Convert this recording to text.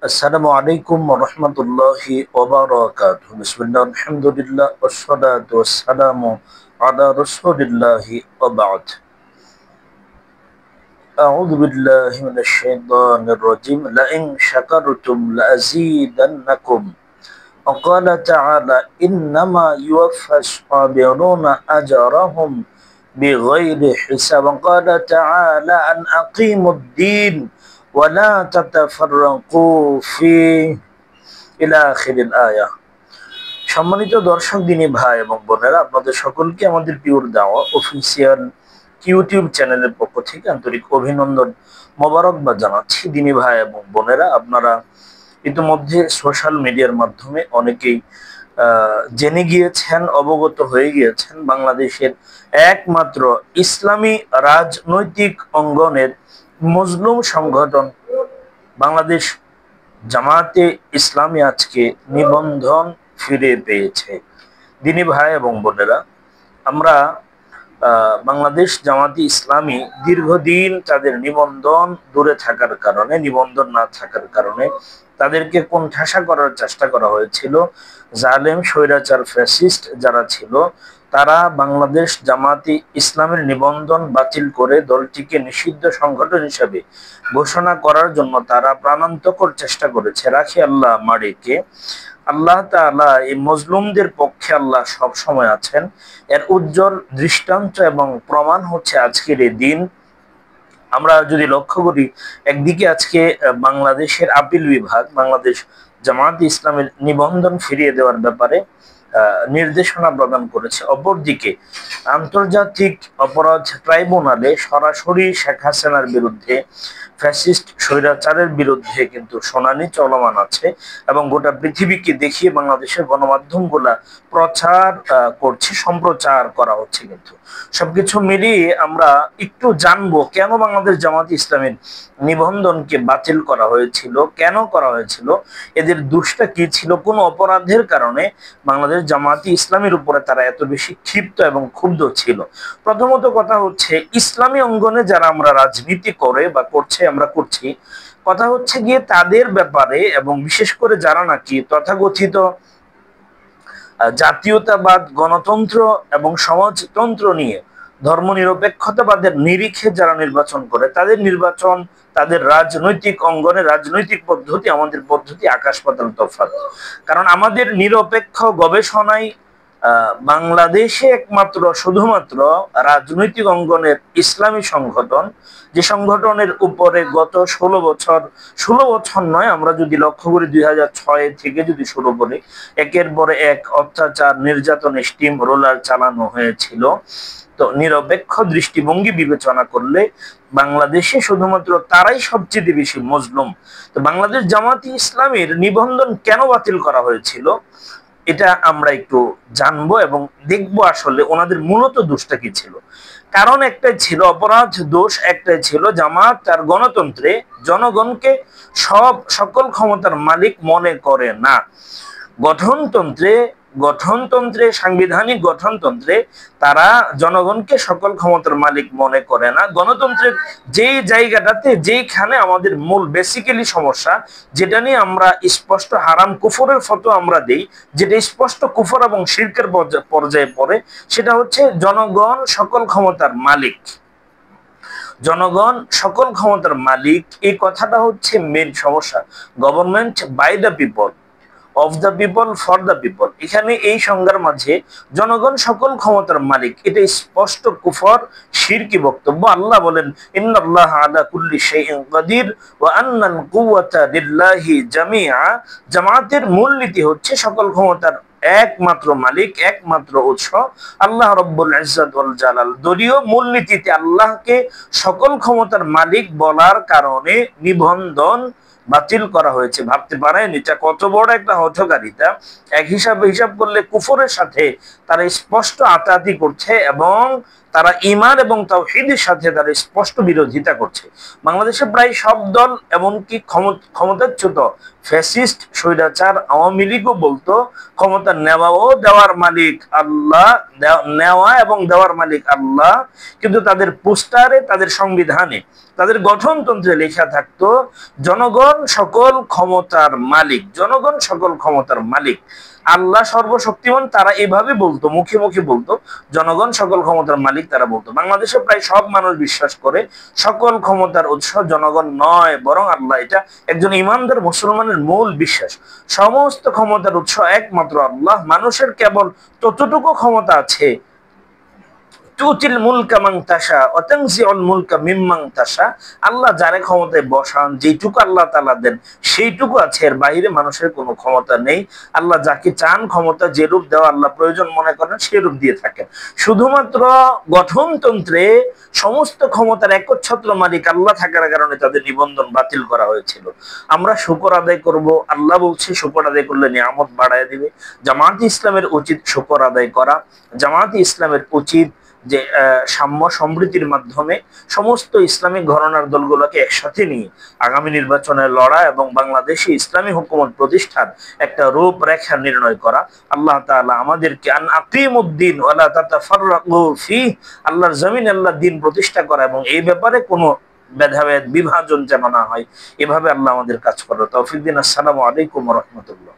আসসালামু আলাইকুম ওয়া রাহমাতুল্লাহি ওয়া বারাকাতুহু। বিসমিল্লাহ, আলহামদুলিল্লাহ, ওয়াসসালাতু ওয়াসসালামু আলা রাসূলিল্লাহি ওয়া বা'দ। আউযু বিল্লাহি মিনাশ শাইতানির রাজীম। লা ইন শাকারতুম লাযীদান্নাকুম। ওয়া ক্বালা তাআলা ইন্নামা ইউওয়াফফাস সাবিরুনা আজরাহুম বিগাইরি হিসাব। ওয়া ক্বালা তাআলা আন আকিমুদ-দীন ওয়া লা তাতাফাররাকু ফীহি ইলা আখিরিল আয়াহ। সম্মানিত দর্শক, দিনী ভাই এবং বোনেরা, আপনাদের সকলকে আমাদের পিওর দাওয়া অফিসিয়াল ইউটিউব চ্যানেলের পক্ষ থেকে আন্তরিক অভিনন্দন, মোবারকবাদ জানাচ্ছি। দিনী ভাই এবং বোনেরা, আপনারা ইতিমধ্যে সোশ্যাল মিডিয়ার মাধ্যমে অনেকেই জেনে গিয়েছেন, অবগত হয়ে গিয়েছেন, বাংলাদেশের একমাত্র ইসলামী রাজনৈতিক অঙ্গনের মজলুম সংগঠন বাংলাদেশ জামায়াতে ইসলামী আজকে নিবন্ধন ফিরে পেয়েছে। দিনী ভাই এবং বোনেরা, আমরা বাংলাদেশ জামায়াতে ইসলামী দীর্ঘদিন তাদের নিবন্ধন দূরে থাকার কারণে, নিবন্ধন না থাকার কারণে তাদেরকে কোণঠাসা করার চেষ্টা করা হয়েছিল। জালেম স্বৈরাচার ফ্যাসিস্ট যারা ছিল, তারা বাংলাদেশ জামায়াতে ইসলামের নিবন্ধন বাতিল করে দলটিকে নিষিদ্ধ সংগঠন হিসেবে ঘোষণা করার জন্য তারা প্রাণান্তকর চেষ্টা করেছে। রাখি আল্লাহ মারিকে। আল্লাহ তাআলা এই মজলুমদের পক্ষে আল্লাহ সব সময় আছেন। এর উজ্জ্বল দৃষ্টান্ত এবং প্রমাণ হচ্ছে আজকের এই দিন। আমরা যদি লক্ষ্য করি, একদিকে আজকে বাংলাদেশের আপিল বিভাগ বাংলাদেশ জামায়াতে ইসলামের নিবন্ধন ফিরিয়ে দেওয়ার ব্যাপারে নির্দেশনা প্রদান করেছে, অপরদিকে আন্তর্জাতিক অপরাধ ট্রাইব্যুনালে সরাসরি শেখ হাসিনার বিরুদ্ধে, ফ্যাসিস্ট স্বৈরাচারের বিরুদ্ধে কিন্তু শুনানি চলমান আছে এবং গোটা পৃথিবীকে দেখিয়ে বাংলাদেশের গণমাধ্যমগুলা প্রচার করছে, সম্প্রচার করা হচ্ছে। কিন্তু সবকিছু মিলিয়ে আমরা একটু জানবো কেন বাংলাদেশ জামায়াতে ইসলামের নিবন্ধনকে বাতিল করা হয়েছিল, কেন করা হয়েছিল, এদের দোষটা কি ছিল, কোন অপরাধের কারণে বাংলাদেশ জামায়াতে ইসলামের উপরে তারা এত বেশি ক্ষিপ্ত এবং ক্ষুব্ধ ছিল। প্রথমত কথা হচ্ছে, ইসলামী অঙ্গনে যারা আমরা রাজনীতি করে বা করছে, আমরা করছি, কথা হচ্ছে গিয়ে তাদের ব্যাপারে, এবং বিশেষ করে যারা নাকি তথাকথিত জাতীয়তাবাদ, গণতন্ত্র এবং সমাজতন্ত্র নিয়ে ধর্মনিরপেক্ষতাবাদের নিরিখে যারা নির্বাচন করে, তাদের নির্বাচন, তাদের রাজনৈতিক অঙ্গনে রাজনৈতিক পদ্ধতি আমাদের পদ্ধতি আকাশ পাতাল তফাৎ। কারণ আমাদের নিরপেক্ষ গবেষণায় বাংলাদেশে একমাত্র শুধুমাত্র রাজনৈতিক অঙ্গনের ইসলামী সংগঠন, যে সংগঠনের উপরে গত 16 বছর নয়, আমরা যদি লক্ষ্য করি 2006 থেকে যদি শুরু করি, একের পরে এক অত্যাচার, নির্যাতন, স্টিম রোলার চালানো হয়েছিল। তো নিরপেক্ষ দৃষ্টিভঙ্গি বিবেচনা করলে বাংলাদেশে শুধুমাত্র তারাই সবচেয়ে বেশি মজলুম। তো বাংলাদেশ জামায়াতে ইসলামের নিবন্ধন কেন বাতিল করা হয়েছিল, এটা আমরা একটু জানবো এবং দেখবো আসলে ওনাদের মূলত দোষটা কি ছিল। কারণ একটাই ছিল, অপরাধ দোষ একটাই ছিল, জামাত তার গণতন্ত্রে জনগণকে সকল ক্ষমতার মালিক মনে করে না। গঠনতন্ত্রে সাংবিধানিক গঠনতন্ত্রে তারা জনগণকে সকল ক্ষমতার মালিক মনে করে না। গণতন্ত্রের যেই জায়গাটাতে, যেইখানে আমাদের মূল বেসিক্যালি সমস্যা, যেটা নিয়ে আমরা স্পষ্ট হারাম কুফরের ফতোয়া আমরা দেই, যেটা স্পষ্ট কুফর এবং শিরকের পর্যায়ে পড়ে, সেটা হচ্ছে জনগণ সকল ক্ষমতার মালিক। জনগণ সকল ক্ষমতার মালিক, এই কথাটা হচ্ছে মেন সমস্যা। Government by the people, of the people, for the people, এখানে এই সংজ্ঞার মাঝে জনগণ সকল ক্ষমতার মালিক, এটা স্পষ্ট কুফর, শিরকি বক্তব্য। আল্লাহ বলেন, ইন্নাল্লাহ আলা কুল্লি শাইইন কাদির ওয়া আন্নাল কুওয়াতা লিল্লাহি জামিআ। জামাতের মূলনীতি হচ্ছে সকল ক্ষমতার একমাত্র মালিক, একমাত্র উৎস আল্লাহ রব্বুল ইজ্জত ওয়াল জালাল। দলীয় মূলনীতিতে আল্লাহকে সকল ক্ষমতার মালিক বলার কারণে নিবন্ধন বাতিল করা হয়েছে। ভাবতে পারেন এটা কত বড় একটা হঠকারিতা। এক হিসাব করলে কুফরের সাথে তারা স্পষ্ট আতাতি করছে এবং তারা ঈমান এবং তাওহীদের সাথে তারা স্পষ্ট বিরোধিতা করছে। বাংলাদেশে প্রায় সব দল, এমনকি ক্ষমতাচ্যুত ফ্যাসিস্ট স্বৈরাচার আওয়ামী লীগও বলতো ক্ষমতা নেওয়া ও দেওয়ার মালিক আল্লাহ, নেওয়া এবং দেওয়ার মালিক আল্লাহ, কিন্তু তাদের পোস্টারে, তাদের সংবিধানে তাদের গঠনতন্ত্রে লেখা থাকতো জনগণ সকল ক্ষমতার মালিক, জনগণ সকল ক্ষমতার মালিক, আল্লাহ সর্বশক্তিমান। তারা এভাবে বলতো, মুখে মুখে বলতো জনগণ সকল ক্ষমতার মালিক। তারা বলতো বাংলাদেশে প্রায় সব মানুষ বিশ্বাস করে সকল ক্ষমতার উৎস জনগণ নয়, বরং আল্লাহ। এটা একজন ইমানদার মুসলমানের মূল বিশ্বাস। সমস্ত ক্ষমতার উৎস একমাত্র আল্লাহ। মানুষের কেবল ততটুকু ক্ষমতা আছে, তুতিল মুলকা মান তাশা ওয়া তানজিউল মুলকা মিম্মান তাশা, আল্লাহ যারে ক্ষমতায় বসান, যেটুকু আল্লাহ তাআলা দেন সেইটুকু আছে, এর বাইরে মানুষের কোনো ক্ষমতা নেই। আল্লাহ যাকে চান ক্ষমতা যে রূপ দেওয়া আল্লাহ প্রয়োজন মনে করেন সে রূপ দিয়ে থাকেন। শুধুমাত্র গঠনতন্ত্রে সমস্ত ক্ষমতার একচ্ছত্র মালিক আল্লাহ থাকার কারণে তাদের নিবন্ধন বাতিল করা হয়েছিল। আমরা শুকর আদায় করব, আল্লাহ বলছে শুকর আদায় করলে নিয়ামত বাড়ায় দিবে। জামায়াতে ইসলামের উচিত শুকর আদায় করা। জামায়াতে ইসলামের উচিত যে সাম্য সম্প্রীতির মাধ্যমে সমস্ত ইসলামিক ঘরানার দলগুলোকে একসাথে নিয়ে আগামী নির্বাচনে লড়া এবং বাংলাদেশে ইসলামী হুকুমত প্রতিষ্ঠার একটা রূপরেখা নির্ণয় করা। আল্লাহ তাআলা আমাদেরকে আন আকিমুদ্দিন ওয়ালা তাতাফাররাকু ফিহ, আল্লাহর জমিনে আল্লাহ দ্বীন প্রতিষ্ঠা করা এবং এই ব্যাপারে কোনো ভেদাভেদ বিভাজন যেন না হয়, এভাবে আল্লাহ আমাদের কাজ করার তৌফিক দিন। আসসালামু আলাইকুম ওয়া রাহমাতুল্লাহ।